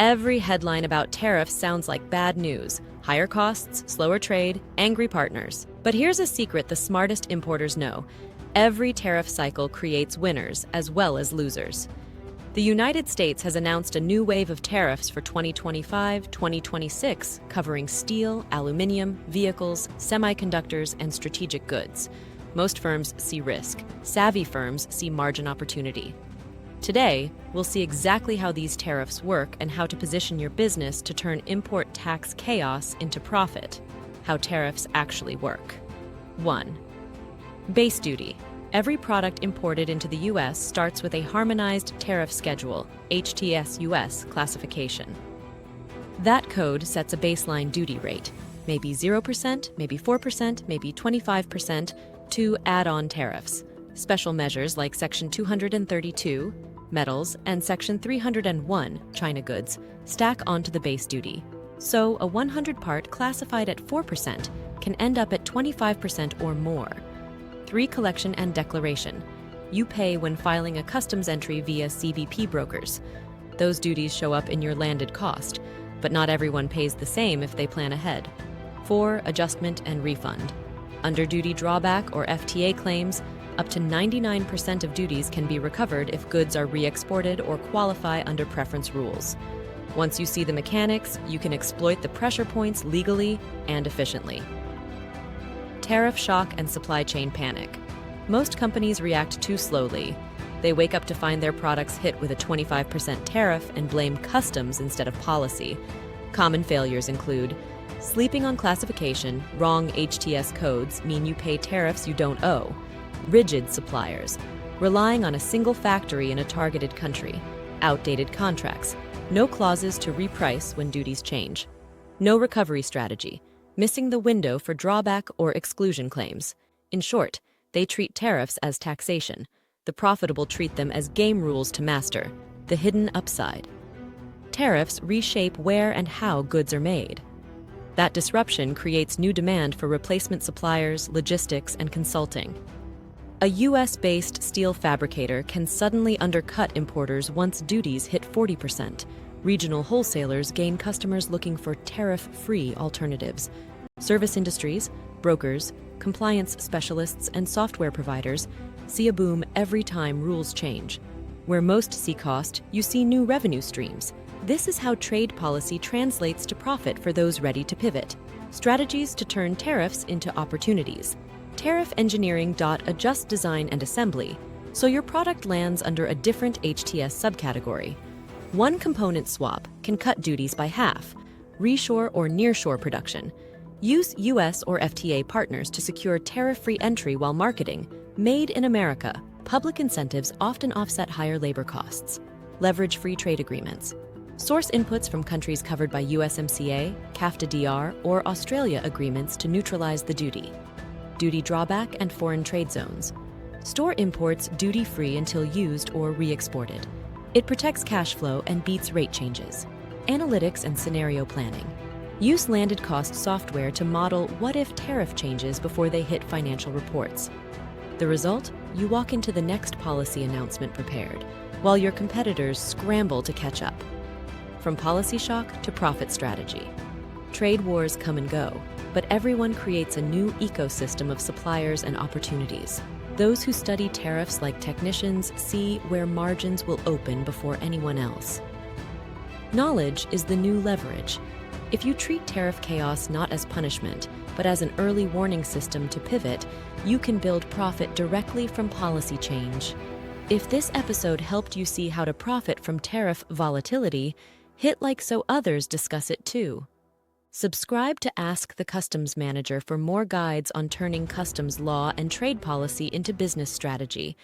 Every headline about tariffs sounds like bad news. Higher costs, slower trade, angry partners. But here's a secret the smartest importers know. Every tariff cycle creates winners as well as losers. The United States has announced a new wave of tariffs for 2025-2026, covering steel, aluminium, vehicles, semiconductors, and strategic goods. Most firms see risk. Savvy firms see margin opportunity. Today, we'll see exactly how these tariffs work and how to position your business to turn import tax chaos into profit. How tariffs actually work. 1. Base duty. Every product imported into the U.S. starts with a harmonized tariff schedule, HTS-US classification. That code sets a baseline duty rate, maybe 0%, maybe 4%, maybe 25%, to add-on tariffs. Special measures like Section 232, metals, and Section 301, China goods, stack onto the base duty. So a 100 part classified at 4% can end up at 25% or more. 3. Collection and declaration. You pay when filing a customs entry via CBP brokers. Those duties show up in your landed cost, but not everyone pays the same if they plan ahead. 4. Adjustment and refund. Under duty drawback or FTA claims, up to 99% of duties can be recovered if goods are re-exported or qualify under preference rules. Once you see the mechanics, you can exploit the pressure points legally and efficiently. Tariff shock and supply chain panic. Most companies react too slowly. They wake up to find their products hit with a 25% tariff and blame customs instead of policy. Common failures include sleeping on classification, wrong HTS codes mean you pay tariffs you don't owe. Rigid suppliers, relying on a single factory in a targeted country. Outdated contracts, no clauses to reprice when duties change. No recovery strategy, missing the window for drawback or exclusion claims. In short, they treat tariffs as taxation. The profitable treat them as game rules to master, the hidden upside. Tariffs reshape where and how goods are made. That disruption creates new demand for replacement suppliers, logistics, and consulting. A US-based steel fabricator can suddenly undercut importers once duties hit 40%. Regional wholesalers gain customers looking for tariff-free alternatives. Service industries, brokers, compliance specialists, and software providers see a boom every time rules change. Where most see cost, you see new revenue streams. This is how trade policy translates to profit for those ready to pivot. Strategies to turn tariffs into opportunities. Tariff engineering. Adjust design and assembly so your product lands under a different HTS subcategory. One component swap can cut duties by half. Reshore or nearshore production. Use US or FTA partners to secure tariff-free entry while marketing. Made in America. Public incentives often offset higher labor costs. Leverage free trade agreements. Source inputs from countries covered by USMCA, CAFTA-DR, or Australia agreements to neutralize the duty. Duty drawback and foreign trade zones. Store imports duty-free until used or re-exported. It protects cash flow and beats rate changes. Analytics and scenario planning. Use landed cost software to model what-if tariff changes before they hit financial reports. The result? You walk into the next policy announcement prepared, while your competitors scramble to catch up. From policy shock to profit strategy. Trade wars come and go, but everyone creates a new ecosystem of suppliers and opportunities. Those who study tariffs like technicians see where margins will open before anyone else. Knowledge is the new leverage. If you treat tariff chaos not as punishment, but as an early warning system to pivot, you can build profit directly from policy change. If this episode helped you see how to profit from tariff volatility, hit like so others discuss it too. Subscribe to Ask the Customs Manager for more guides on turning customs law and trade policy into business strategy.